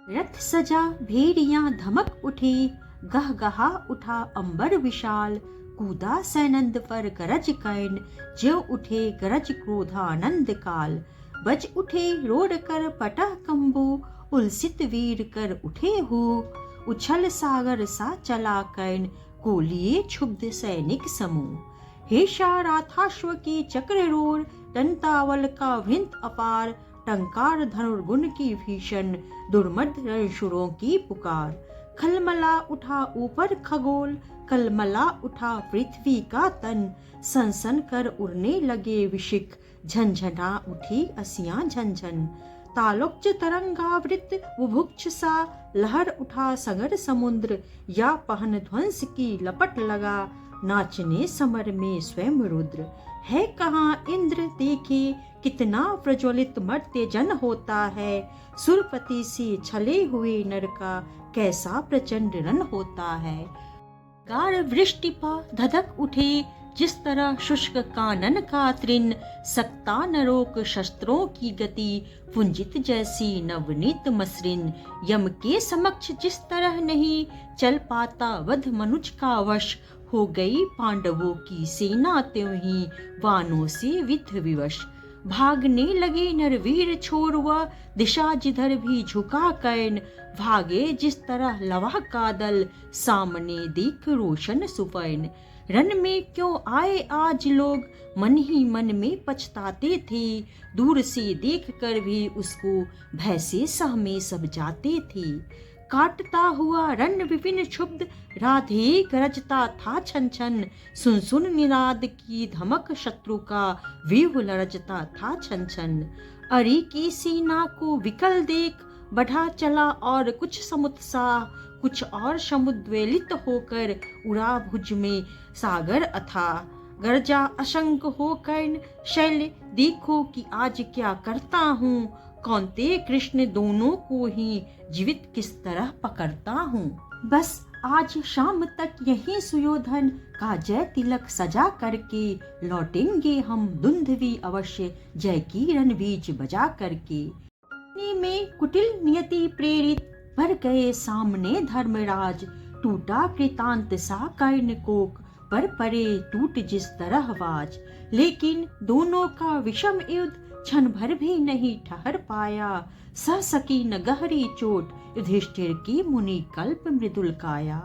रथ सजा भेड़ियां धमक उठी, गह गहा उठा अंबर विशाल। कूदा सैनंद पर गरज कैन, ज्यों उठे गरज क्रोधानंद काल। बज उठे रोड कर पटह कंबू, उलसित वीर कर उठे हु। उछल सागर सा चला कैन, कोलिए क्षुब्ध सैनिक समूह। हेषा राथाश्व की चक्र रोर, दंतावल का वृंत अपार। टंकार धनुर्गुण की भीषण, दुर्मद रणशूरों की पुकार। खलमला उठा ऊपर खगोल, कलमला उठा पृथ्वी का तन। सनसन कर उड़ने लगे विशिख, झंझना उठी असियां झंझन। तालोक्च तरंगावृत बुभुक्ष सा, लहर उठा सगर समुद्र। या पहन ध्वंस की लपट लगा, नाचने समर में स्वयं रुद्र। है कहाँ इंद्र देखे, कितना प्रज्वलित मर्त्य जन होता है। सुरपति से छले हुए नर का, कैसा प्रचंड रन होता है। गार वृष्टि पा धधक उठे, जिस तरह शुष्क कानन का तृण। सकता न रोक शस्त्रों की गति, पुंजित जैसी नवनीत मसृण। यम के समक्ष जिस तरह नहीं, चल पाता वध मनुज का वश। हो गई पांडवों की सेना त्यों ही, वानों से विध विवश। भागने लगे नरवीर छोर हुआ, दिशा जिधर भी झुका कैन। भागे जिस तरह लवा का दल, सामने देख रोशन सुपैन। रन में क्यों आए आज लोग, मन ही मन में पछताते थे। दूर से देख कर भी उसको, भय से सहमे सब जाते थे। काटता हुआ रन विपिन क्षुब्ध, राधे गरजता था छन छन। सुन सुन निनाद की धमक शत्रु का, व्यूह लरजता था छन छन। अरि की सेना को विकल देख, बढ़ा चला और कुछ समुत्साह। कुछ और समुद्वेलित होकर, उड़ा भुज में सागर अथाह। गर्जा अशंक हो कैन शैल, देखो कि आज क्या करता हूँ। कौन्तेय कृष्ण दोनों को ही, जीवित किस तरह पकड़ता हूँ। बस आज शाम तक यही सुयोधन का जय तिलक सजा करके, लौटेंगे हम दुंदुभी अवश्य, जय की रणबीज बजा करके। में कुटिल नियति प्रेरित, भर गए सामने धर्मराज। टूटा कृतांत सा कर्ण कोक, पर परे टूट जिस तरह वाज। लेकिन दोनों का विषम युद्ध, क्षण भर भी नहीं ठहर पाया। सह सकी न गहरी चोट, युधिष्ठिर की मुनि कल्प मृदुल काया।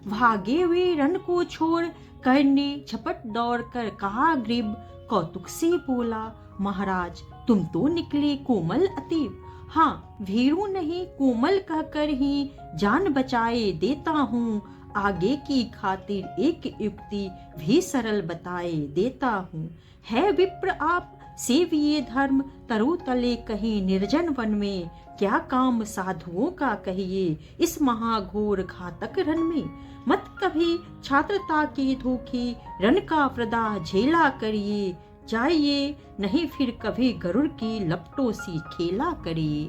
भागे वे रन को छोड़, कर्ण ने झपट दौड़ कर कहा ग्रीब। कौतुक से बोला, महाराज तुम तो निकले कोमल अतीब। हाँ भीरू नहीं कोमल कहकर ही, जान बचाए देता हूँ। आगे की खातिर एक युक्ति भी सरल बताए देता हूँ। है विप्र आप सेविये धर्म, तरु तले कहीं निर्जन वन में। क्या काम साधुओं का कहिए, इस महाघोर घातक रन में। मत कभी छात्रता के धोखे, रन का प्रदाह झेला करिए। जाइए नहीं फिर कभी गरुड़ की लपटों सी खेला करिए।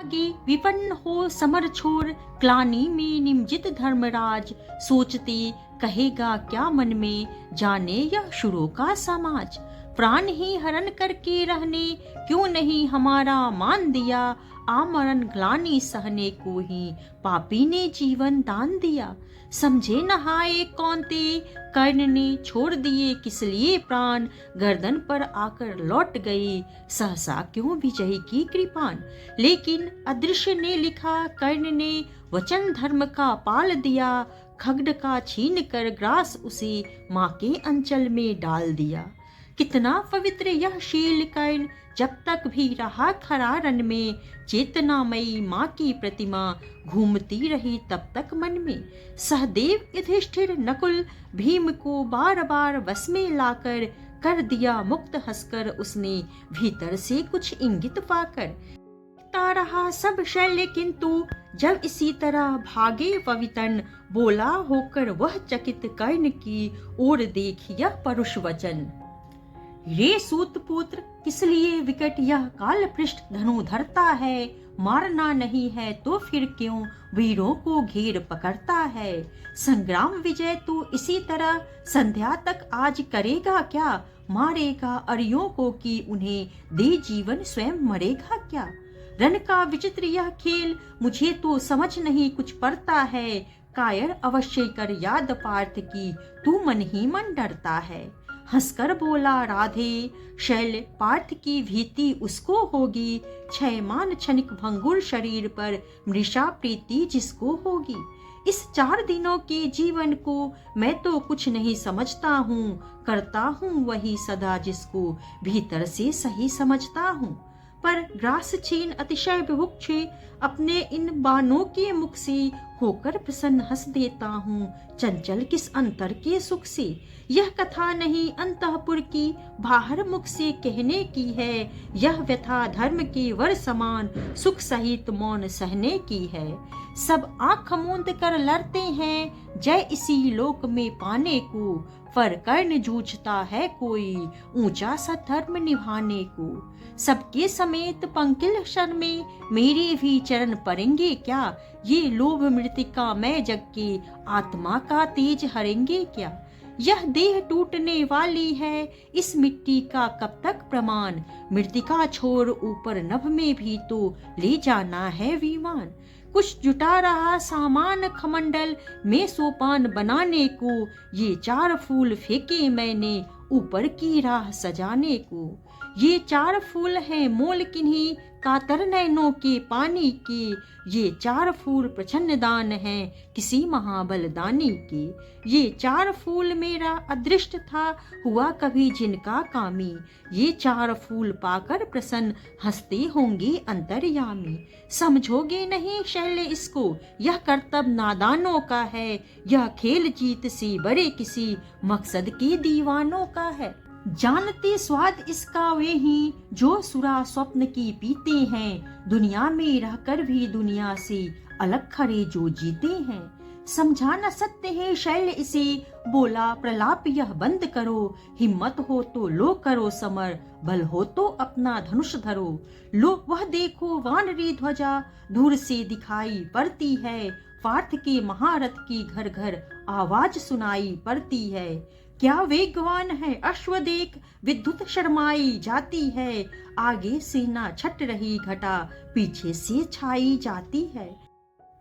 आगे विपन्न हो समर छोर, ग्लानि में निमज्जित धर्मराज। सोचते कहेगा क्या मन में, जाने यह शुरों का समाज। प्राण ही हरण करके रहने, क्यों नहीं हमारा मान दिया। आमरण ग्लानि सहने को ही, पापी ने जीवन दान दिया। समझे नहाए कौन्तेय, कर्ण ने छोड़ दिए किस लिए प्राण। गर्दन पर आकर लौट गए, सहसा क्यों विजय की कृपान। लेकिन अदृश्य ने लिखा, कर्ण ने वचन धर्म का पाल दिया। खड्ग का छीन कर ग्रास उसे, माँ के अंचल में डाल दिया। कितना पवित्र यह शील कर्ण, जब तक भी रहा खरा रन में। चेतनामयी माँ की प्रतिमा, घूमती रही तब तक मन में। सहदेव युधिष्ठिर नकुल भीम को बार बार वश में लाकर, कर दिया मुक्त हंसकर उसने, भीतर से कुछ इंगित पाकर। ता रहा सब शैल्य किंतु, जब इसी तरह भागे पवितन। बोला होकर वह चकित कर्ण की ओर, देख यह परुष वचन। रे सूत पुत्र किस लिए विकट यह काल पृष्ठ धनु धरता है। मारना नहीं है तो फिर क्यों वीरों को घेर पकड़ता है। संग्राम विजय तो इसी तरह संध्या तक आज करेगा क्या। मारेगा अरियों को कि उन्हें दे जीवन स्वयं मरेगा क्या। रन का विचित्र यह खेल, मुझे तो समझ नहीं कुछ पड़ता है। कायर अवश्य कर याद पार्थ की, तू मन ही मन डरता है। हंसकर बोला राधे, शैल पार्थ की भीति उसको होगी, क्षयमान क्षणिक भंगुर शरीर पर मृषा प्रीति जिसको होगी। इस 4 दिनों के जीवन को मैं तो कुछ नहीं समझता हूँ, करता हूँ वही सदा जिसको भीतर से सही समझता हूँ। पर ग्रास छीन अतिशय विभुक्षे, अपने इन बाणों के मुख से होकर प्रसन्न हंस देता हूँ, चंचल किस अंतर के सुख से। यह कथा नहीं अंतःपुर की, बाहर मुख से कहने की है। यह व्यथा धर्म के वर समान, सुख सहित मौन सहने की है। सब आंख मूंद कर लड़ते हैं, जय इसी लोक में पाने को। पर कर्ण जूझता है कोई, ऊंचा सा धर्म निभाने को। सबके समेत पंकिल शर में, मेरे भी चरण पड़ेंगे क्या। ये लोभ मृतिका मैं जग के, आत्मा का तेज हरेंगे क्या। यह देह टूटने वाली है, इस मिट्टी का कब तक प्रमाण। मृतिका छोड़ ऊपर नभ में भी तो ले जाना है विमान। कुछ जुटा रहा सामान खमंडल में सोपान बनाने को। ये 4 फूल फेंके मैंने ऊपर की राह सजाने को। ये 4 फूल हैं मोल किन्हीं, कातर नैनों के पानी के। ये 4 फूल प्रछन्न दान हैं किसी महाबल दानी के। ये 4 फूल मेरा अदृष्ट था, हुआ कभी जिनका कामी। ये 4 फूल पाकर प्रसन्न हंसते होंगे अंतर्यामी। समझोगे नहीं शैले इसको, यह कर्तव्य नादानों का है। यह खेल जीत से बड़े किसी मकसद के दीवानों का है। जानते स्वाद इसका वे ही, जो सुरा स्वप्न की पीते हैं। दुनिया में रहकर भी दुनिया से अलग खड़े जो जीते हैं। समझाना सत्य है शैल इसे, बोला प्रलाप यह बंद करो। हिम्मत हो तो लो करो समर, बल हो तो अपना धनुष धरो। लो वह देखो वानरी ध्वजा, दूर से दिखाई पड़ती है। पार्थ के महारथ की घर घर आवाज सुनाई पड़ती है। क्या वेगवान है अश्व देख, विद्युत शर्माई जाती है। आगे सेना छट रही घटा, पीछे से छाई जाती है।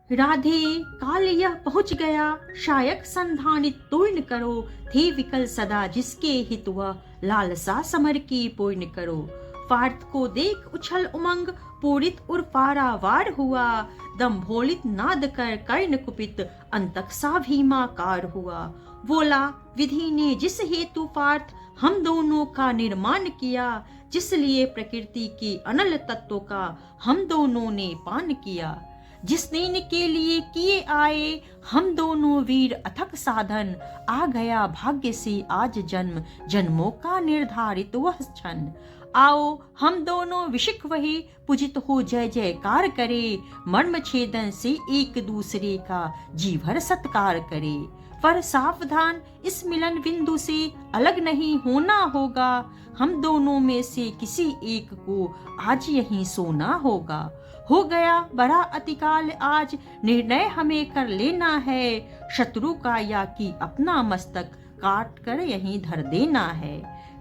राधे काल यह पहुंच गया, शायक संधानित तोइन करो। थे विकल सदा जिसके हित वह, लालसा समर की पूर्ण करो। पार्थ को देख उछल उमंग, पूरित उर पारावार हुआ। दम भोलित नाद कर कर्ण कुपित, अंतक सा भीमाकार हुआ। बोला विधि ने जिस हेतु पार्थ हम दोनों का निर्माण किया। जिस लिए प्रकृति के अनल तत्वों का हम दोनों ने पान किया। जिस दिन के लिए किए आए हम दोनों वीर अथक साधन। आ गया भाग्य से आज जन्म, जन्मों का निर्धारित वह क्षण। आओ हम दोनों विशिख वही, पूजित हो जय जयकार करे। मर्म छेदन से एक दूसरे का जी भर सत्कार करे। पर सावधान इस मिलन बिंदु से अलग नहीं होना होगा। हम दोनों में से किसी एक को आज यहीं सोना होगा। हो गया बड़ा अतिकाल आज, निर्णय हमें कर लेना है। शत्रु का या कि अपना मस्तक काट कर यहीं धर देना है।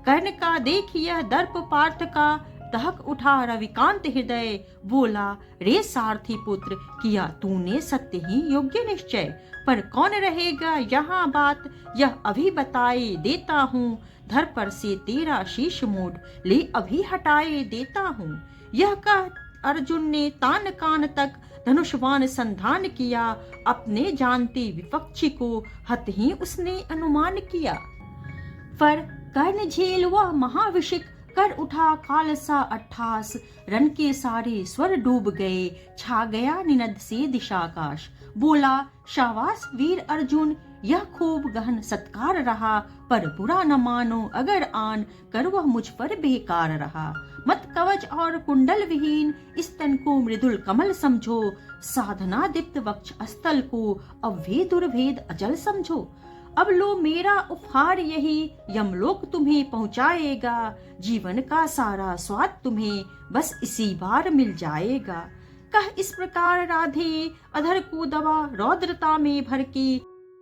कर्ण का देख यह दर्प पार्थ का, दहक उठा रविकांत हृदय। बोला रे सारथी पुत्र, किया तूने सत्य ही योग्य निश्चय। पर कौन रहेगा यहाँ बात, यह अभी बताए देता हूँ। धर पर से तेरा शीश मूड, ले अभी हटाए देता हूँ। यह कह अर्जुन ने तान कान तक धनुषवान संधान किया। अपने जानते विपक्षी को हत ही उसने अनुमान किया। पर कर्ण झेल वह महाविशिक, कर उठा काल सा अट्ठास। रन के सारे स्वर डूब गए, छा गया निनद से दिशाकाश। बोला शाबाश वीर अर्जुन, यह खूब गहन सत्कार रहा। पर बुरा न मानो अगर आन कर वह मुझ पर बेकार रहा। मत कवच और कुंडल विहीन, इस तन को मृदुल कमल समझो। साधना दीप्त वक्ष स्थल को, अब वे दुर्भेद अचल समझो। अब लो मेरा उपहार यही, यमलोक तुम्हें पहुँचाएगा। जीवन का सारा स्वाद तुम्हें बस इसी बार मिल जाएगा। कह इस प्रकार राधे, अधर को दबा रौद्रता में भर के।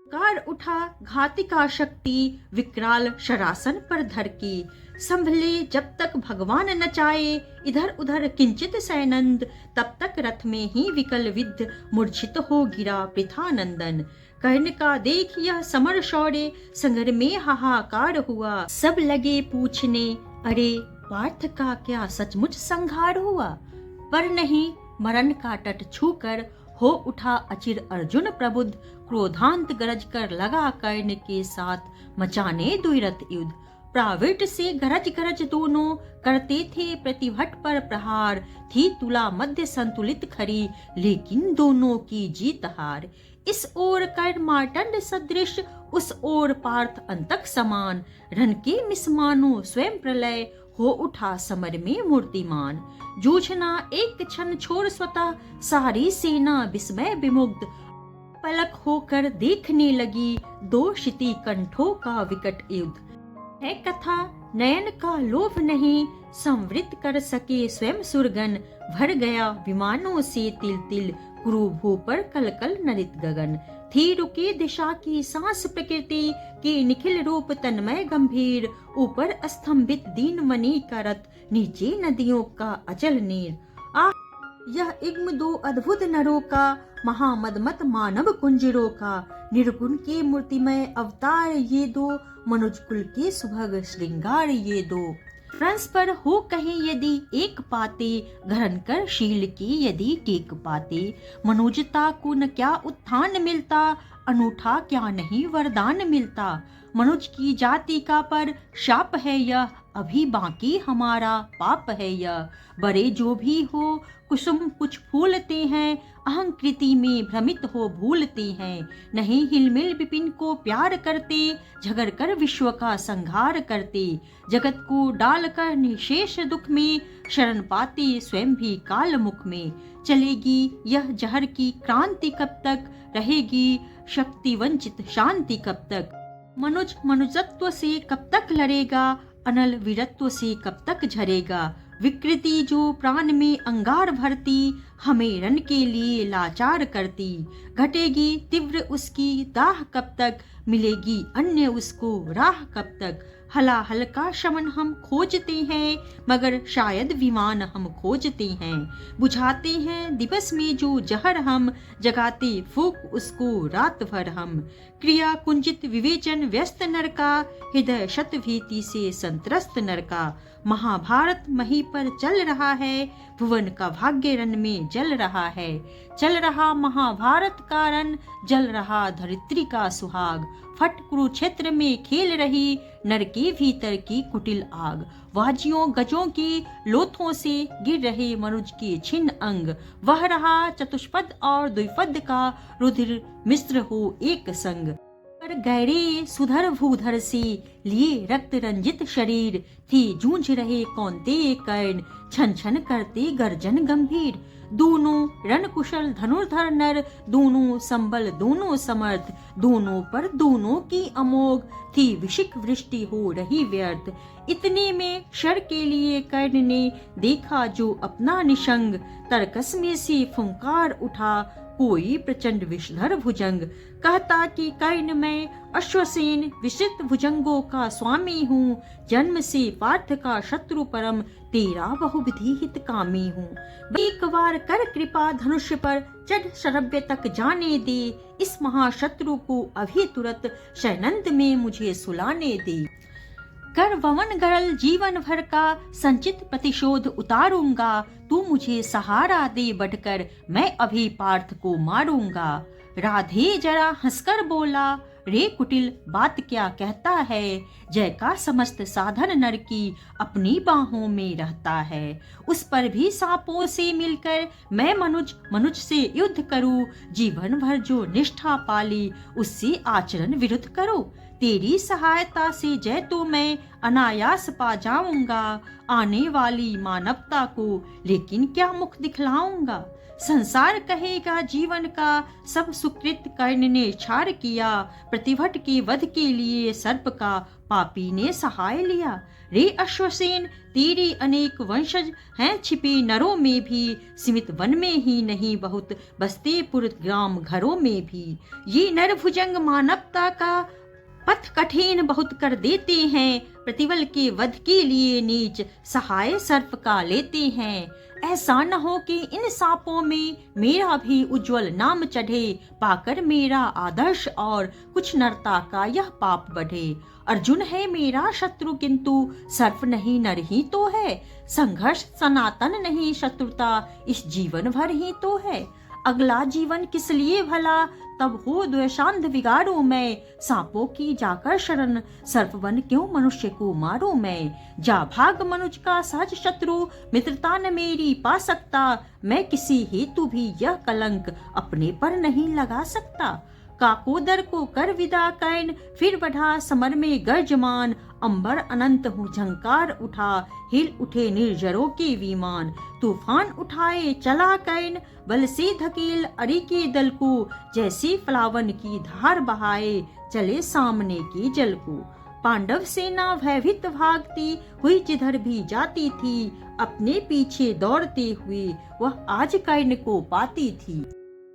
कार उठा घातिका शक्ति विकराल शरासन पर धर की। संभले जब तक भगवान न चाहे इधर उधर किंचित सैनंद, तब तक रथ में ही विकल विद्ध मूर्छित हो गिरा पृथानंदन। कर्ण का देख यह समर शौर्य, संगर में हाहाकार हुआ। सब लगे पूछने, अरे पार्थ का क्या सचमुच संहार हुआ। पर नहीं, मरण का तट छूकर हो उठा अचिर अर्जुन प्रबुद्ध। क्रोधांत गरज कर लगा कर्ण के साथ मचाने द्विरथ युद्ध। प्राविट से गरज गरज दोनों करते थे प्रतिभट पर प्रहार। थी तुला मध्य संतुलित खरी, लेकिन दोनों की जीत हार। इस ओर कर्ण मार्तंड सदृश, उस ओर पार्थ अंतक समान। रण के मिसमानो स्वयं प्रलय, हो उठा समर में मूर्तिमान। जूझना एक क्षण छोड़ स्वतः, सारी सेना विस्मय विमुग्ध। पलक होकर देखने लगी, दो क्षिति कंठों का विकट युद्ध। है कथा नयन का लोभ नहीं, संवृत कर सके स्वयं सुरगन। भर गया विमानों से तिल तिल, कुरु भू पर कल कल नरित गगन। थी रुकी दिशा की सांस प्रकृति, के निखिल रूप तन्मय गंभीर। ऊपर स्तंभित दीन मणि का रथ, नीचे नदियों का अचल नीर। यह इग्म दो अद्भुत नरों का, महामदमत मानव कुंजरों का। निर्गुण के मूर्तिमय अवतार ये दो, मनुज कुल के सुभग श्रृंगार ये दो। फ्रंस पर हो कहे यदि एक पाते, ग्रहण कर शील की यदि टेक पाते। मनुजता को न क्या उत्थान मिलता, अनूठा क्या नहीं वरदान मिलता। मनुज की जाति का पर शाप है यह, अभी बाकी हमारा पाप है यह। बड़े जो भी हो कुसुम कुछ फूलते हैं, अहंकृति में भ्रमित हो भूलते हैं। नहीं हिलमिल विपिन को प्यार करते, झगड़ कर विश्व का संहार करते। जगत को डाल कर निशेष दुख में, शरण पाते स्वयं भी काल मुख में। चलेगी यह जहर की क्रांति कब तक, रहेगी शक्ति वंचित शांति कब तक। मनुज मनुजत्व से कब तक लड़ेगा, अनल वीरत्व से कब तक झरेगा। विकृति जो प्राण में अंगार भरती, हमें रण के लिए लाचार करती। घटेगी तीव्र उसकी दाह कब तक, मिलेगी अन्य उसको राह कब तक। हलाहल का शमन हम खोजते हैं, मगर शायद विमान हम खोजते हैं। बुझाते हैं दिवस में जो जहर हम, जगाते फूक उसको रात भर हम। क्रिया कुंजित विवेचन व्यस्त नर का, हृदय शत भीति से संत्रस्त नर का। महाभारत मही पर चल रहा है, भुवन का भाग्य रण में जल रहा है। चल रहा महाभारत का रण, जल रहा धरित्री का सुहाग। फट कुरुक्षेत्र में खेल रही, नर के भीतर की कुटिल आग। वाजियों गजों की लोथों से गिर रहे मनुज के छिन्न अंग। वह रहा चतुष्पद और द्विपद का, रुधिर मिश्र हो एक संग। पर गहरे सुधर भूधर से लिए रक्त रंजित शरीर, थी जूझ रहे कौन्तेय कर्ण, छन छन करते गर्जन गंभीर। दोनों रण कुशल धनुर्धर नर, दोनों संबल दोनों समर्थ। दोनों पर दोनों की अमोघ, थी विशिक वृष्टि हो रही व्यर्थ। इतने में क्षण के लिए कर्ण ने देखा जो अपना निशंग। तरकस में से फुंकार उठा कोई प्रचंड विषधर भुजंग। कहता कि कर्ण मैं अश्वसेन विस्तृत भुजंगों का स्वामी हूँ। जन्म से पार्थ का शत्रु परम, तेरा बहुविधि हित कामी हूँ। एक बार कर कृपा धनुष्य पर, चढ़ शरव्य तक जाने दे। इस महाशत्रु को अभी तुरंत शैनंद में मुझे सुलाने दे। कर वमन गरल जीवन भर का, संचित प्रतिशोध उतारूंगा। तू मुझे सहारा दे बढ़कर, मैं अभी पार्थ को मारूंगा। राधे जरा हंसकर बोला, रे कुटिल बात क्या कहता है। जय का समस्त साधन नर की अपनी बाहों में रहता है। उस पर भी सांपों से मिलकर मैं मनुज से युद्ध करूं। जीवन भर जो निष्ठा पाली, उससे आचरण विरुद्ध करो। तेरी सहायता से जय तो मैं अनायास पा जाऊंगा। आने वाली मानवता को लेकिन क्या मुख दिखलाऊंगा। संसार कहेगा जीवन का सब सुकृत कर्ण ने छार किया। प्रतिभट के वध के लिए सर्प का पापी ने सहाय लिया। रे अश्वसेन तेरे अनेक वंशज हैं छिपे नरों में भी। सीमित वन में ही नहीं बहुत बसते पुर ग्राम घरों में भी। ये नर भुजंग मानवता का पथ कठिन बहुत कर देते हैं। प्रतिबल के वध के लिए नीच सहाय सर्प का लेते हैं। ऐसा न हो कि इन सांपों में मेरा भी उज्जवल नाम चढ़े। पाकर मेरा आदर्श और कुछ नरता का यह पाप बढ़े। अर्जुन है मेरा शत्रु किंतु सर्प नहीं नर ही तो है। संघर्ष सनातन नहीं शत्रुता इस जीवन भर ही तो है। अगला जीवन किस लिए भला तब हो द्वेषांध विगाड़ू मैं। सांपों की जाकर शरण सर्प बन क्यों मनुष्य को मारूं मैं। जा भाग मनुज का सहज शत्रु मित्रता न मेरी पा सकता। मैं किसी हेतु भी यह कलंक अपने पर नहीं लगा सकता। काकोदर को कर विदा कैन फिर बढ़ा समर में गर्जमान। अंबर अनंत हूँ झंकार उठा हिल उठे निर्जरों के विमान। तूफान उठाए चला कैन बल से धकेल अरि के दल को। जैसे प्लावन की धार बहाए चले सामने के जल को। पांडव सेना भयभीत भागती हुई जिधर भी जाती थी। अपने पीछे दौड़ते हुए वह आज कैन को पाती थी।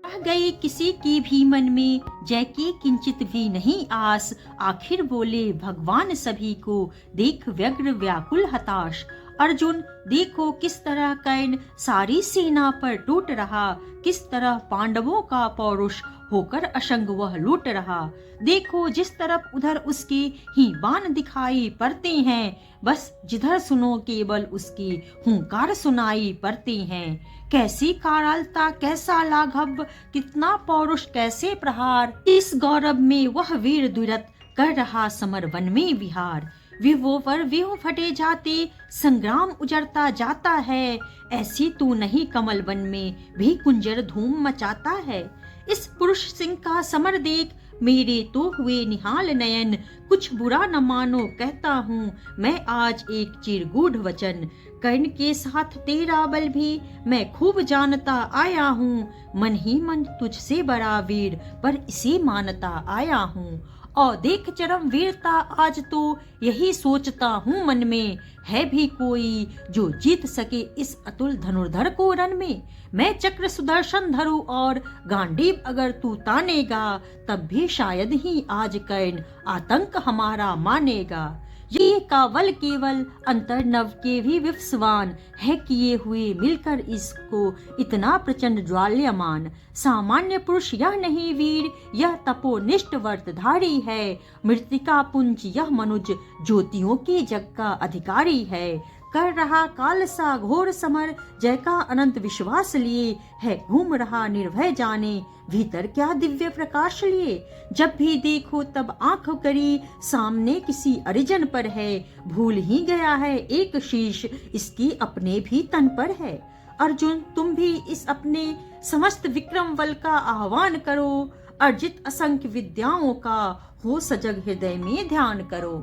रह गए किसी की भी मन में जय की किंचित भी नहीं आस। आखिर बोले भगवान सभी को देख व्यग्र व्याकुल हताश। अर्जुन देखो किस तरह कैन सारी सेना पर टूट रहा। किस तरह पांडवों का पौरुष होकर अशंग वह लूट रहा। देखो जिस तरफ उधर उसके ही बाण दिखाई पड़ते हैं। बस जिधर सुनो केवल उसकी हुंकार सुनाई पड़ते हैं। कैसी कारालता कैसा लाघव कितना पौरुष कैसे प्रहार। इस गौरव में वह वीर दुरत कर रहा समर वन में विहार। विवो पर विहो फटे जाते संग्राम उजड़ता जाता है। ऐसी तू नहीं कमल वन में भी कुंजर धूम मचाता है। इस पुरुष सिंह का समर देख मेरे तो हुए निहाल नयन। कुछ बुरा न मानो कहता हूँ मैं आज एक चिरगूढ़ वचन। कर्ण के साथ तेरा बल भी मैं खूब जानता आया हूँ। मन ही मन तुझसे बड़ा वीर पर इसे मानता आया हूँ। और देख चरम वीरता आज तो यही सोचता हूँ मन में। है भी कोई जो जीत सके इस अतुल धनुर्धर को रण में। मैं चक्र सुदर्शन धरू और गांडीव अगर तू तानेगा। तब भी शायद ही आज कर्ण आतंक हमारा मानेगा। ये कावल केवल अंतर्नव के भी विवस्वान है किए हुए मिलकर इसको इतना प्रचंड ज्वाल्यमान। सामान्य पुरुष यह नहीं वीर यह तपोनिष्ठ व्रतधारी है। मृतिका पुंज यह मनुज ज्योतियों के जग का अधिकारी है। कर रहा काल सा घोर समर जय का अनंत विश्वास लिए है। घूम रहा निर्भय जाने भीतर क्या दिव्य प्रकाश लिए। जब भी देखो तब आंख करी सामने किसी अरिजन पर है। भूल ही गया है एक शीश इसकी अपने भी तन पर है। अर्जुन तुम भी इस अपने समस्त विक्रम बल का आह्वान करो। अर्जित असंख्य विद्याओं का हो सजग हृदय में ध्यान करो।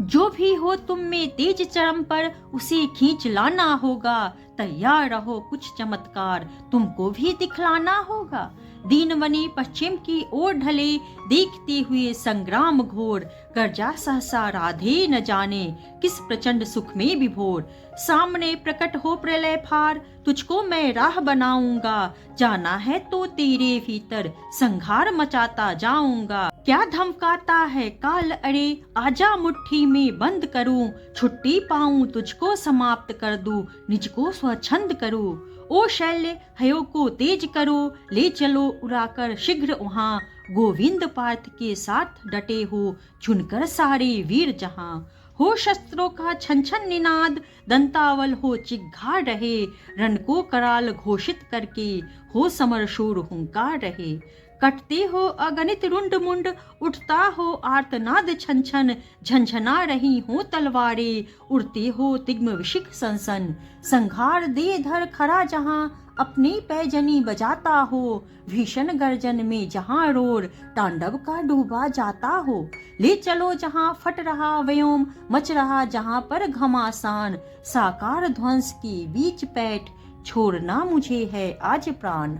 जो भी हो तुम में तेज चरम पर उसे खींच लाना होगा। तैयार रहो कुछ चमत्कार तुमको भी दिखलाना होगा। दीनवनी पश्चिम की ओर ढले देखते हुए संग्राम घोर। गर्जा सहसा राधे न जाने किस प्रचंड सुख में विभोर। सामने प्रकट हो प्रलय फार तुझको मैं राह बनाऊंगा। जाना है तो तेरे भीतर संघार मचाता जाऊंगा। क्या धमकाता है काल अरे आजा मुट्ठी में बंद करूं। छुट्टी पाऊं तुझको समाप्त कर दूं निज को स्वच्छंद करूं। ओ शैल्य हयो को तेज करो ले चलो उड़ाकर शीघ्र वहां। गोविंद पार्थ के साथ डटे हो चुनकर सारे वीर जहां। हो शस्त्रों का छन छन निनाद दंतावल हो चिघार रहे। रण को कराल घोषित करके हो समर शूर हुंकार रहे। कटते हो अगणित रुंड मुंड, उठता हो आर्तनाद छन छन, झंझना रही हो तलवारें, उड़ते हो तिग्म विशिख सनसन। संघार दे धर खरा जहां, अपने पैजनी बजाता हो, भीषण गर्जन में जहां रोर, तांडव का डूबा जाता हो। ले चलो जहां फट रहा व्योम, मच रहा जहां पर घमासान, साकार ध्वंस के बीच पैठ, छोड़ना मुझे है आज प्राण।